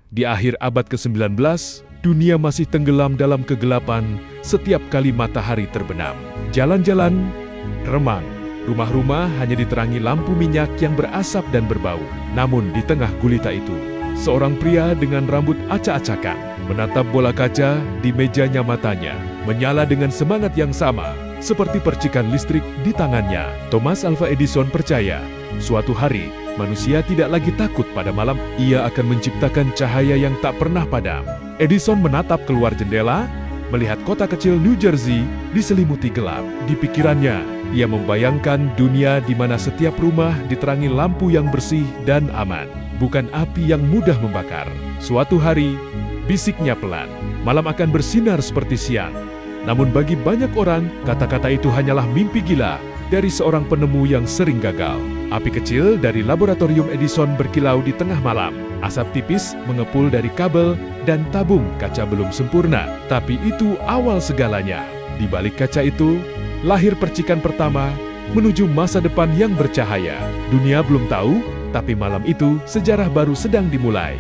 Di akhir abad ke-19, dunia masih tenggelam dalam kegelapan setiap kali matahari terbenam. Jalan-jalan remang, rumah-rumah hanya diterangi lampu minyak yang berasap dan berbau. Namun di tengah gulita itu, seorang pria dengan rambut acak-acakan menatap bola kaca di mejanya, matanya menyala dengan semangat yang sama seperti percikan listrik di tangannya. Thomas Alva Edison percaya, suatu hari manusia tidak lagi takut pada malam, ia akan menciptakan cahaya yang tak pernah padam. Edison menatap keluar jendela, melihat kota kecil New Jersey diselimuti gelap. Di pikirannya, ia membayangkan dunia di mana setiap rumah diterangi lampu yang bersih dan aman, bukan api yang mudah membakar. Suatu hari, bisiknya pelan, malam akan bersinar seperti siang. Namun bagi banyak orang, kata-kata itu hanyalah mimpi gila dari seorang penemu yang sering gagal. Api kecil dari laboratorium Edison berkilau di tengah malam. Asap tipis mengepul dari kabel dan tabung kaca belum sempurna. Tapi itu awal segalanya. Di balik kaca itu, lahir percikan pertama menuju masa depan yang bercahaya. Dunia belum tahu, tapi malam itu sejarah baru sedang dimulai.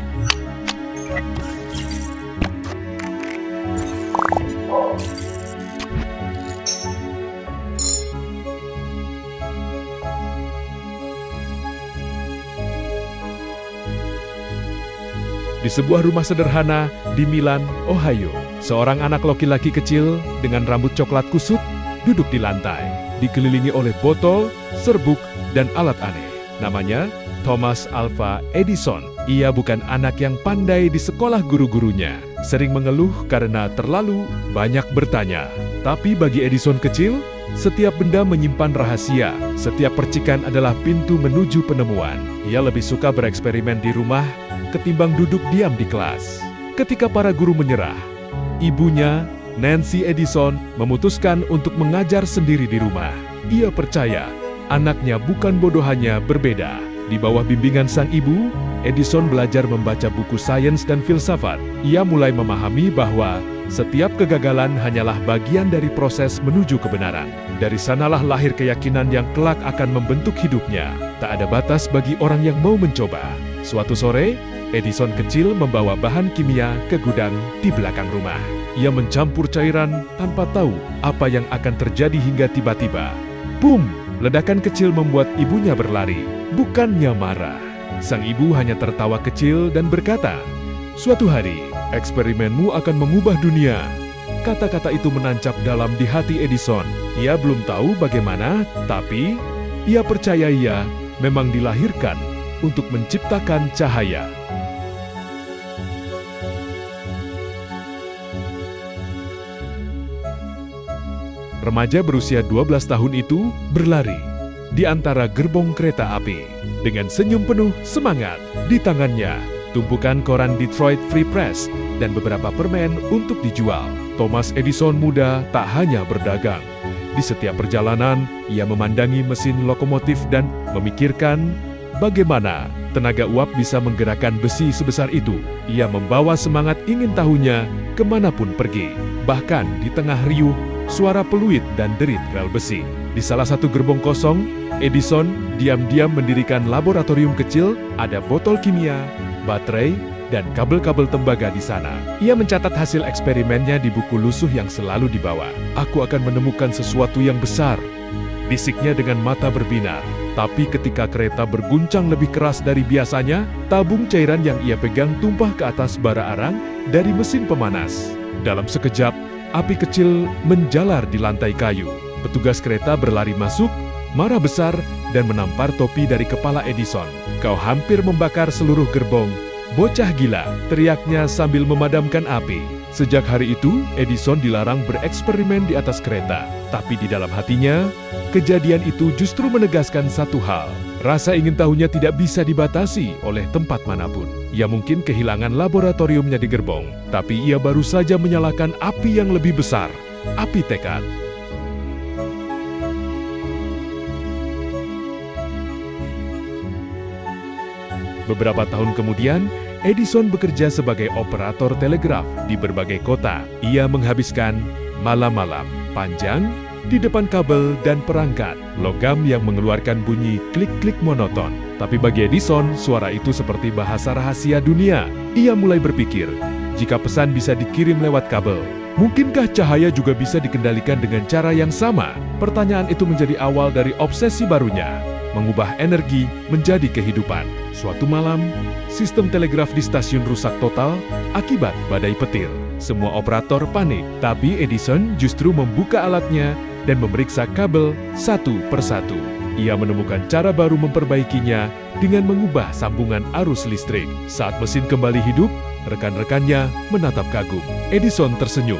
Di sebuah rumah sederhana di Milan, Ohio, seorang anak laki-laki kecil dengan rambut coklat kusut duduk di lantai, dikelilingi oleh botol, serbuk, dan alat aneh. Namanya Thomas Alva Edison. Ia bukan anak yang pandai di sekolah guru-gurunya, sering mengeluh karena terlalu banyak bertanya. Tapi bagi Edison kecil, setiap benda menyimpan rahasia, setiap percikan adalah pintu menuju penemuan. Ia lebih suka bereksperimen di rumah ketimbang duduk diam di kelas. Ketika para guru menyerah, ibunya, Nancy Edison, memutuskan untuk mengajar sendiri di rumah. Ia percaya anaknya bukan bodoh, hanya berbeda. Di bawah bimbingan sang ibu, Edison belajar membaca buku sains dan filsafat. Ia mulai memahami bahwa setiap kegagalan hanyalah bagian dari proses menuju kebenaran. Dari sanalah lahir keyakinan yang kelak akan membentuk hidupnya. Tak ada batas bagi orang yang mau mencoba. Suatu sore, Edison kecil membawa bahan kimia ke gudang di belakang rumah. Ia mencampur cairan tanpa tahu apa yang akan terjadi hingga tiba-tiba, boom! Ledakan kecil membuat ibunya berlari, bukannya marah. Sang ibu hanya tertawa kecil dan berkata, "Suatu hari, eksperimenmu akan mengubah dunia." Kata-kata itu menancap dalam di hati Edison. Ia belum tahu bagaimana, tapi ia percaya ia memang dilahirkan untuk menciptakan cahaya. Remaja berusia 12 tahun itu berlari di antara gerbong kereta api. Dengan senyum penuh semangat, di tangannya tumpukan koran Detroit Free Press dan beberapa permen untuk dijual. Thomas Edison muda tak hanya berdagang. Di setiap perjalanan, ia memandangi mesin lokomotif dan memikirkan bagaimana tenaga uap bisa menggerakkan besi sebesar itu. Ia membawa semangat ingin tahunya kemanapun pergi. Bahkan di tengah riuh, suara peluit dan derit rel besi. Di salah satu gerbong kosong, Edison diam-diam mendirikan laboratorium kecil. Ada botol kimia, baterai, dan kabel-kabel tembaga di sana. Ia mencatat hasil eksperimennya di buku lusuh yang selalu dibawa. "Aku akan menemukan sesuatu yang besar," bisiknya dengan mata berbinar. Tapi ketika kereta berguncang lebih keras dari biasanya, tabung cairan yang ia pegang tumpah ke atas bara arang dari mesin pemanas. Dalam sekejap, api kecil menjalar di lantai kayu. Petugas kereta berlari masuk, marah besar, dan menampar topi dari kepala Edison. "Kau hampir membakar seluruh gerbong. Bocah gila," teriaknya sambil memadamkan api. Sejak hari itu, Edison dilarang bereksperimen di atas kereta. Tapi di dalam hatinya, kejadian itu justru menegaskan satu hal. Rasa ingin tahunya tidak bisa dibatasi oleh tempat manapun. Ia mungkin kehilangan laboratoriumnya di gerbong, tapi ia baru saja menyalakan api yang lebih besar, api tekad. Beberapa tahun kemudian, Edison bekerja sebagai operator telegraf di berbagai kota. Ia menghabiskan malam-malam panjang di depan kabel dan perangkat logam yang mengeluarkan bunyi klik-klik monoton. Tapi bagi Edison, suara itu seperti bahasa rahasia dunia. Ia mulai berpikir, jika pesan bisa dikirim lewat kabel, mungkinkah cahaya juga bisa dikendalikan dengan cara yang sama? Pertanyaan itu menjadi awal dari obsesi barunya, mengubah energi menjadi kehidupan. Suatu malam, sistem telegraf di stasiun rusak total akibat badai petir. Semua operator panik, tapi Edison justru membuka alatnya dan memeriksa kabel satu persatu. Ia menemukan cara baru memperbaikinya dengan mengubah sambungan arus listrik. Saat mesin kembali hidup, rekan-rekannya menatap kagum. Edison tersenyum,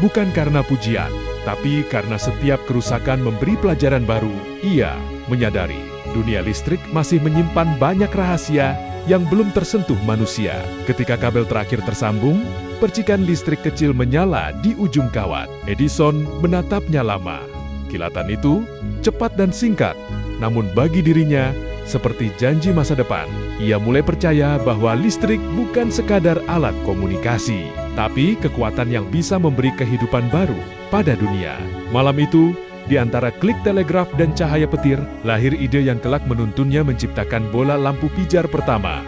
bukan karena pujian, tapi karena setiap kerusakan memberi pelajaran baru. Ia menyadari dunia listrik masih menyimpan banyak rahasia yang belum tersentuh manusia. Ketika kabel terakhir tersambung, percikan listrik kecil menyala di ujung kawat. Edison menatapnya lama. Kilatan itu cepat dan singkat, namun bagi dirinya seperti janji masa depan. Ia mulai percaya bahwa listrik bukan sekadar alat komunikasi, tapi kekuatan yang bisa memberi kehidupan baru pada dunia. Malam itu, di antara klik telegraf dan cahaya petir, lahir ide yang kelak menuntunnya menciptakan bola lampu pijar pertama.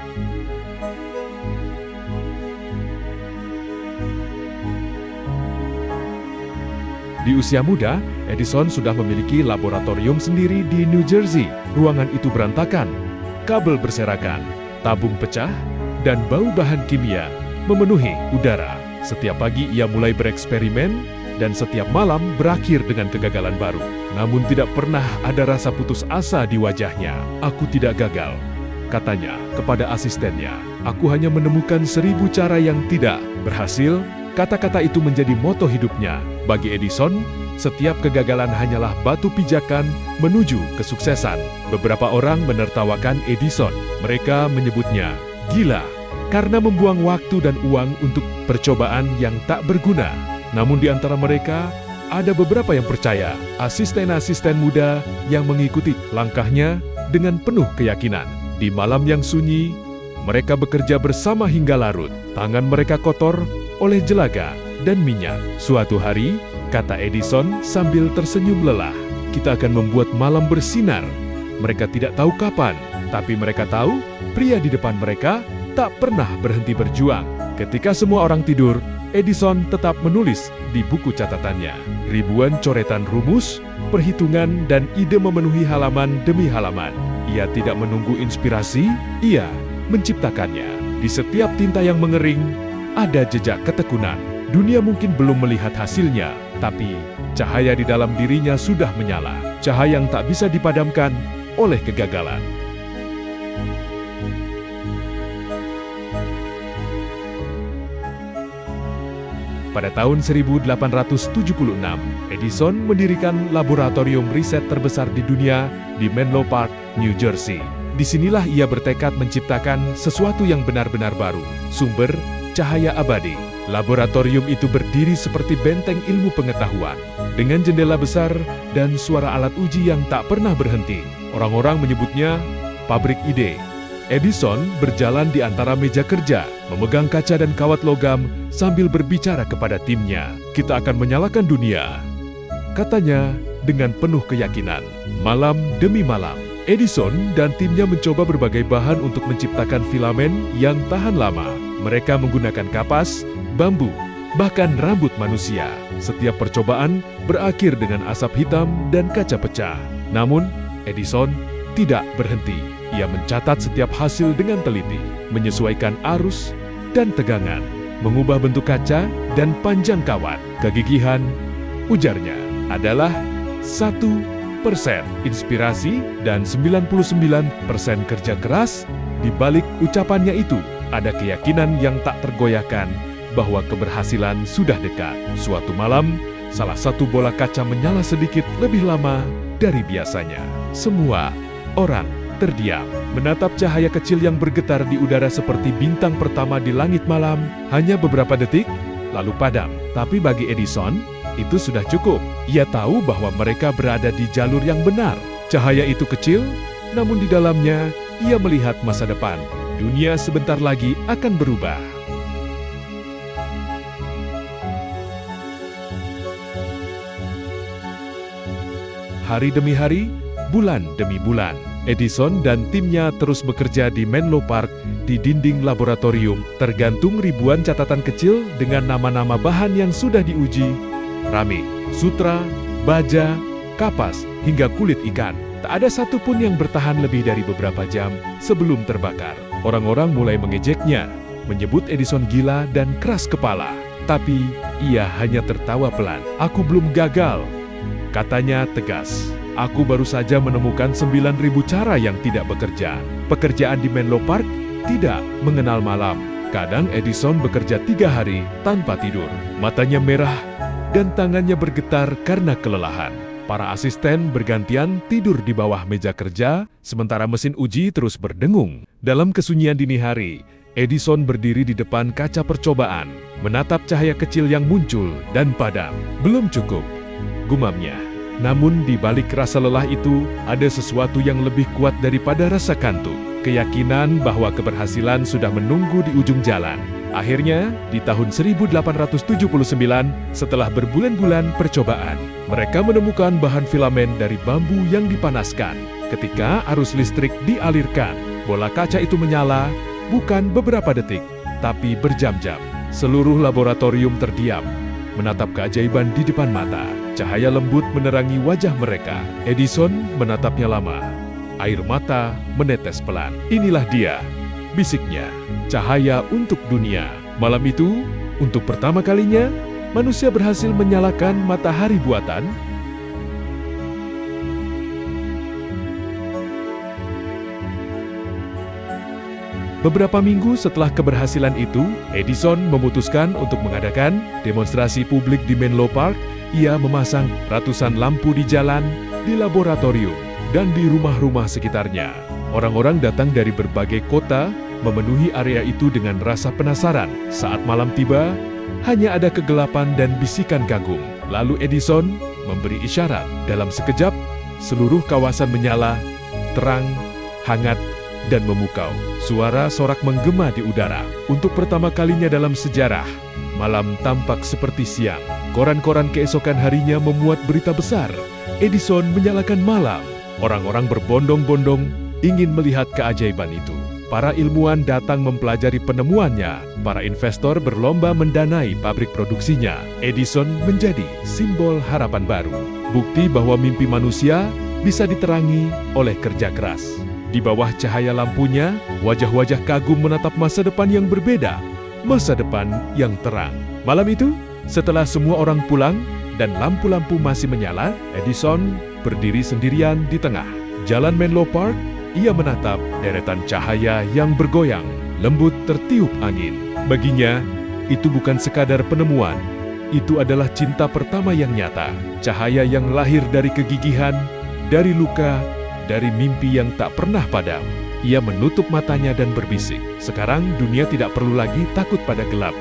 Di usia muda, Edison sudah memiliki laboratorium sendiri di New Jersey. Ruangan itu berantakan, kabel berserakan, tabung pecah, dan bau bahan kimia memenuhi udara. Setiap pagi ia mulai bereksperimen, dan setiap malam berakhir dengan kegagalan baru. Namun tidak pernah ada rasa putus asa di wajahnya. "Aku tidak gagal," katanya kepada asistennya. "Aku hanya menemukan 1000 cara yang tidak berhasil." Kata-kata itu menjadi moto hidupnya. Bagi Edison, setiap kegagalan hanyalah batu pijakan menuju kesuksesan. Beberapa orang menertawakan Edison. Mereka menyebutnya gila karena membuang waktu dan uang untuk percobaan yang tak berguna. Namun di antara mereka, ada beberapa yang percaya, asisten-asisten muda yang mengikuti langkahnya dengan penuh keyakinan. Di malam yang sunyi, mereka bekerja bersama hingga larut. Tangan mereka kotor oleh jelaga dan minyak. Suatu hari, kata Edison sambil tersenyum lelah, "Kita akan membuat malam bersinar." Mereka tidak tahu kapan, tapi mereka tahu pria di depan mereka tak pernah berhenti berjuang. Ketika semua orang tidur, Edison tetap menulis di buku catatannya. Ribuan coretan rumus, perhitungan, dan ide memenuhi halaman demi halaman. Ia tidak menunggu inspirasi, ia menciptakannya. Di setiap tinta yang mengering, ada jejak ketekunan. Dunia mungkin belum melihat hasilnya, tapi cahaya di dalam dirinya sudah menyala. Cahaya yang tak bisa dipadamkan oleh kegagalan. Pada tahun 1876, Edison mendirikan laboratorium riset terbesar di dunia di Menlo Park, New Jersey. Disinilah ia bertekad menciptakan sesuatu yang benar-benar baru, sumber cahaya abadi. Laboratorium itu berdiri seperti benteng ilmu pengetahuan, dengan jendela besar dan suara alat uji yang tak pernah berhenti. Orang-orang menyebutnya pabrik ide. Edison berjalan di antara meja kerja, memegang kaca dan kawat logam sambil berbicara kepada timnya. "Kita akan menyalakan dunia," katanya dengan penuh keyakinan. Malam demi malam, Edison dan timnya mencoba berbagai bahan untuk menciptakan filamen yang tahan lama. Mereka menggunakan kapas, bambu, bahkan rambut manusia. Setiap percobaan berakhir dengan asap hitam dan kaca pecah. Namun, Edison tidak berhenti. Ia mencatat setiap hasil dengan teliti, menyesuaikan arus dan tegangan, mengubah bentuk kaca dan panjang kawat. Kegigihan, ujarnya, adalah 1% inspirasi dan 99% kerja keras. Di balik ucapannya itu, ada keyakinan yang tak tergoyahkan bahwa keberhasilan sudah dekat. Suatu malam, salah satu bola kaca menyala sedikit lebih lama dari biasanya. Semua orang terdiam, menatap cahaya kecil yang bergetar di udara seperti bintang pertama di langit malam. Hanya beberapa detik, lalu padam. Tapi bagi Edison, itu sudah cukup. Ia tahu bahwa mereka berada di jalur yang benar. Cahaya itu kecil, namun di dalamnya ia melihat masa depan. Dunia sebentar lagi akan berubah. Hari demi hari, bulan demi bulan, Edison dan timnya terus bekerja di Menlo Park. Di dinding laboratorium tergantung ribuan catatan kecil dengan nama-nama bahan yang sudah diuji. Rami, sutra, baja, kapas, hingga kulit ikan. Tak ada satupun yang bertahan lebih dari beberapa jam sebelum terbakar. Orang-orang mulai mengejeknya, menyebut Edison gila dan keras kepala. Tapi ia hanya tertawa pelan. "Aku belum gagal," katanya tegas. "Aku baru saja menemukan 9.000 cara yang tidak bekerja." Pekerjaan di Menlo Park tidak mengenal malam. Kadang Edison bekerja 3 hari tanpa tidur. Matanya merah dan tangannya bergetar karena kelelahan. Para asisten bergantian tidur di bawah meja kerja, sementara mesin uji terus berdengung. Dalam kesunyian dini hari, Edison berdiri di depan kaca percobaan, menatap cahaya kecil yang muncul dan padam. "Belum cukup," gumamnya. Namun di balik rasa lelah itu, ada sesuatu yang lebih kuat daripada rasa kantuk. Keyakinan bahwa keberhasilan sudah menunggu di ujung jalan. Akhirnya, di tahun 1879, setelah berbulan-bulan percobaan, mereka menemukan bahan filamen dari bambu yang dipanaskan. Ketika arus listrik dialirkan, bola kaca itu menyala, bukan beberapa detik, tapi berjam-jam. Seluruh laboratorium terdiam, menatap keajaiban di depan mata. Cahaya lembut menerangi wajah mereka. Edison menatapnya lama. Air mata menetes pelan. "Inilah dia," bisiknya. "Cahaya untuk dunia." Malam itu, untuk pertama kalinya, manusia berhasil menyalakan matahari buatan. Beberapa minggu setelah keberhasilan itu, Edison memutuskan untuk mengadakan demonstrasi publik di Menlo Park. Ia memasang ratusan lampu di jalan, di laboratorium, dan di rumah-rumah sekitarnya. Orang-orang datang dari berbagai kota, memenuhi area itu dengan rasa penasaran. Saat malam tiba, hanya ada kegelapan dan bisikan kagum. Lalu Edison memberi isyarat. Dalam sekejap, seluruh kawasan menyala, terang, hangat, dan memukau. Suara sorak menggema di udara. Untuk pertama kalinya dalam sejarah, malam tampak seperti siang. Koran-koran keesokan harinya memuat berita besar. Edison menyalakan malam. Orang-orang berbondong-bondong ingin melihat keajaiban itu. Para ilmuwan datang mempelajari penemuannya. Para investor berlomba mendanai pabrik produksinya. Edison menjadi simbol harapan baru. Bukti bahwa mimpi manusia bisa diterangi oleh kerja keras. Di bawah cahaya lampunya, wajah-wajah kagum menatap masa depan yang berbeda. Masa depan yang terang. Malam itu, setelah semua orang pulang dan lampu-lampu masih menyala, Edison berdiri sendirian di tengah jalan Menlo Park. Ia menatap deretan cahaya yang bergoyang, lembut tertiup angin. Baginya, itu bukan sekadar penemuan. Itu adalah cinta pertama yang nyata. Cahaya yang lahir dari kegigihan, dari luka, dari mimpi yang tak pernah padam. Ia menutup matanya dan berbisik, "Sekarang dunia tidak perlu lagi takut pada gelap."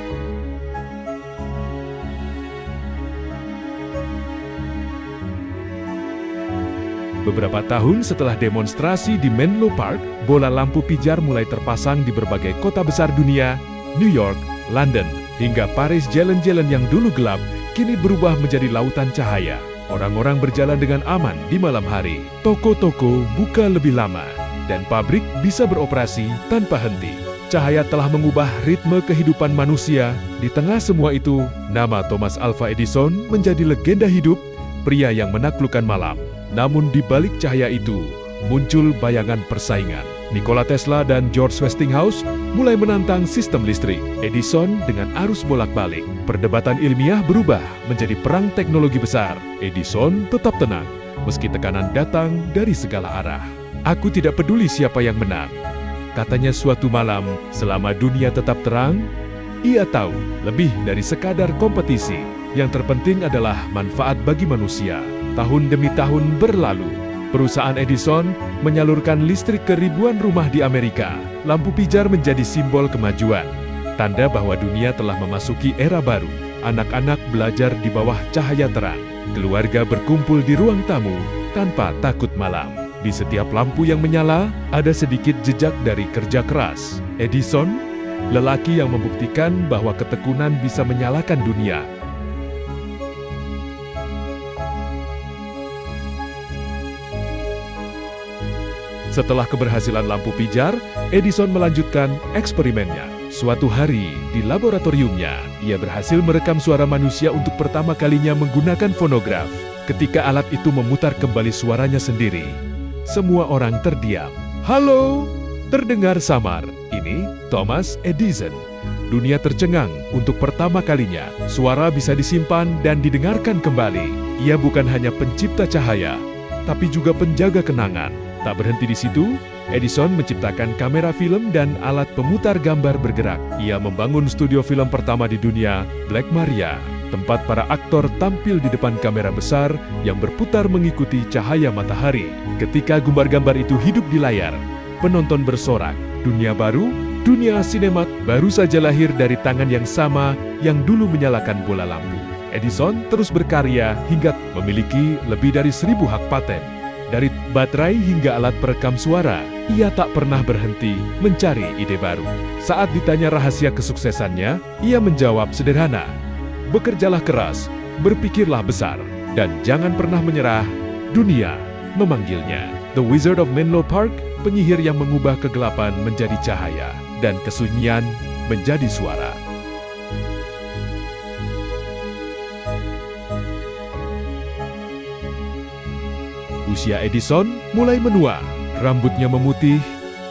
Beberapa tahun setelah demonstrasi di Menlo Park, bola lampu pijar mulai terpasang di berbagai kota besar dunia, New York, London, hingga Paris. Jalan-jalan yang dulu gelap, kini berubah menjadi lautan cahaya. Orang-orang berjalan dengan aman di malam hari. Toko-toko buka lebih lama, dan pabrik bisa beroperasi tanpa henti. Cahaya telah mengubah ritme kehidupan manusia. Di tengah semua itu, nama Thomas Alva Edison menjadi legenda hidup, pria yang menaklukkan malam. Namun di balik cahaya itu, muncul bayangan persaingan. Nikola Tesla dan George Westinghouse mulai menantang sistem listrik. Edison dengan arus bolak-balik. Perdebatan ilmiah berubah menjadi perang teknologi besar. Edison tetap tenang, meski tekanan datang dari segala arah. "Aku tidak peduli siapa yang menang," katanya suatu malam. Selama dunia tetap terang, ia tahu lebih dari sekadar kompetisi. Yang terpenting adalah manfaat bagi manusia. Tahun demi tahun berlalu. Perusahaan Edison menyalurkan listrik ke ribuan rumah di Amerika. Lampu pijar menjadi simbol kemajuan, tanda bahwa dunia telah memasuki era baru. Anak-anak belajar di bawah cahaya terang. Keluarga berkumpul di ruang tamu tanpa takut malam. Di setiap lampu yang menyala, ada sedikit jejak dari kerja keras. Edison, lelaki yang membuktikan bahwa ketekunan bisa menyalakan dunia. Setelah keberhasilan lampu pijar, Edison melanjutkan eksperimennya. Suatu hari, di laboratoriumnya, ia berhasil merekam suara manusia untuk pertama kalinya menggunakan fonograf. Ketika alat itu memutar kembali suaranya sendiri, semua orang terdiam. "Halo!" terdengar samar. Ini Thomas Edison. Dunia tercengang. Untuk pertama kalinya, suara bisa disimpan dan didengarkan kembali. Ia bukan hanya pencipta cahaya, tapi juga penjaga kenangan. Tak berhenti di situ, Edison menciptakan kamera film dan alat pemutar gambar bergerak. Ia membangun studio film pertama di dunia, Black Maria, tempat para aktor tampil di depan kamera besar yang berputar mengikuti cahaya matahari. Ketika gambar-gambar itu hidup di layar, penonton bersorak, dunia baru, dunia sinemat baru saja lahir dari tangan yang sama yang dulu menyalakan bola lampu. Edison terus berkarya hingga memiliki lebih dari 1.000 hak paten. Dari baterai hingga alat perekam suara, ia tak pernah berhenti mencari ide baru. Saat ditanya rahasia kesuksesannya, ia menjawab sederhana, "Bekerjalah keras, berpikirlah besar, dan jangan pernah menyerah, dunia memanggilnya." The Wizard of Menlo Park, penyihir yang mengubah kegelapan menjadi cahaya, dan kesunyian menjadi suara. Usia Edison mulai menua, rambutnya memutih,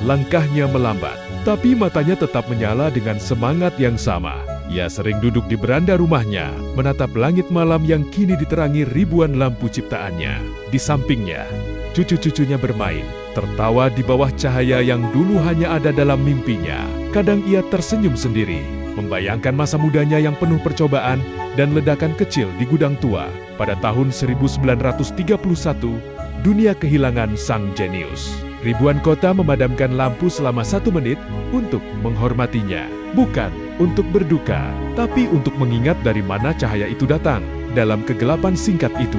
langkahnya melambat. Tapi matanya tetap menyala dengan semangat yang sama. Ia sering duduk di beranda rumahnya, menatap langit malam yang kini diterangi ribuan lampu ciptaannya. Di sampingnya, cucu-cucunya bermain, tertawa di bawah cahaya yang dulu hanya ada dalam mimpinya. Kadang ia tersenyum sendiri, membayangkan masa mudanya yang penuh percobaan dan ledakan kecil di gudang tua. Pada tahun 1931, dunia kehilangan sang jenius. Ribuan kota memadamkan lampu selama 1 menit untuk menghormatinya. Bukan untuk berduka, tapi untuk mengingat dari mana cahaya itu datang. Dalam kegelapan singkat itu,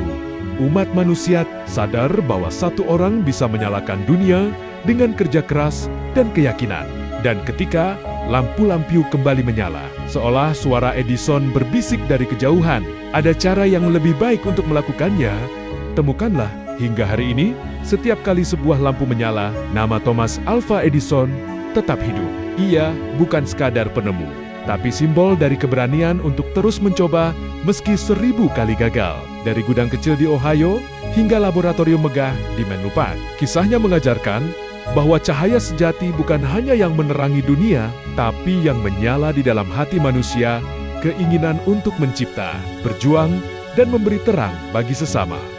umat manusia sadar bahwa satu orang bisa menyalakan dunia dengan kerja keras dan keyakinan. Dan ketika lampu-lampu kembali menyala, seolah suara Edison berbisik dari kejauhan, ada cara yang lebih baik untuk melakukannya. Temukanlah. Hingga hari ini, setiap kali sebuah lampu menyala, nama Thomas Alva Edison tetap hidup. Ia bukan sekadar penemu, tapi simbol dari keberanian untuk terus mencoba meski 1000 kali gagal. Dari gudang kecil di Ohio hingga laboratorium megah di Menlo Park. Kisahnya mengajarkan bahwa cahaya sejati bukan hanya yang menerangi dunia, tapi yang menyala di dalam hati manusia, keinginan untuk mencipta, berjuang, dan memberi terang bagi sesama.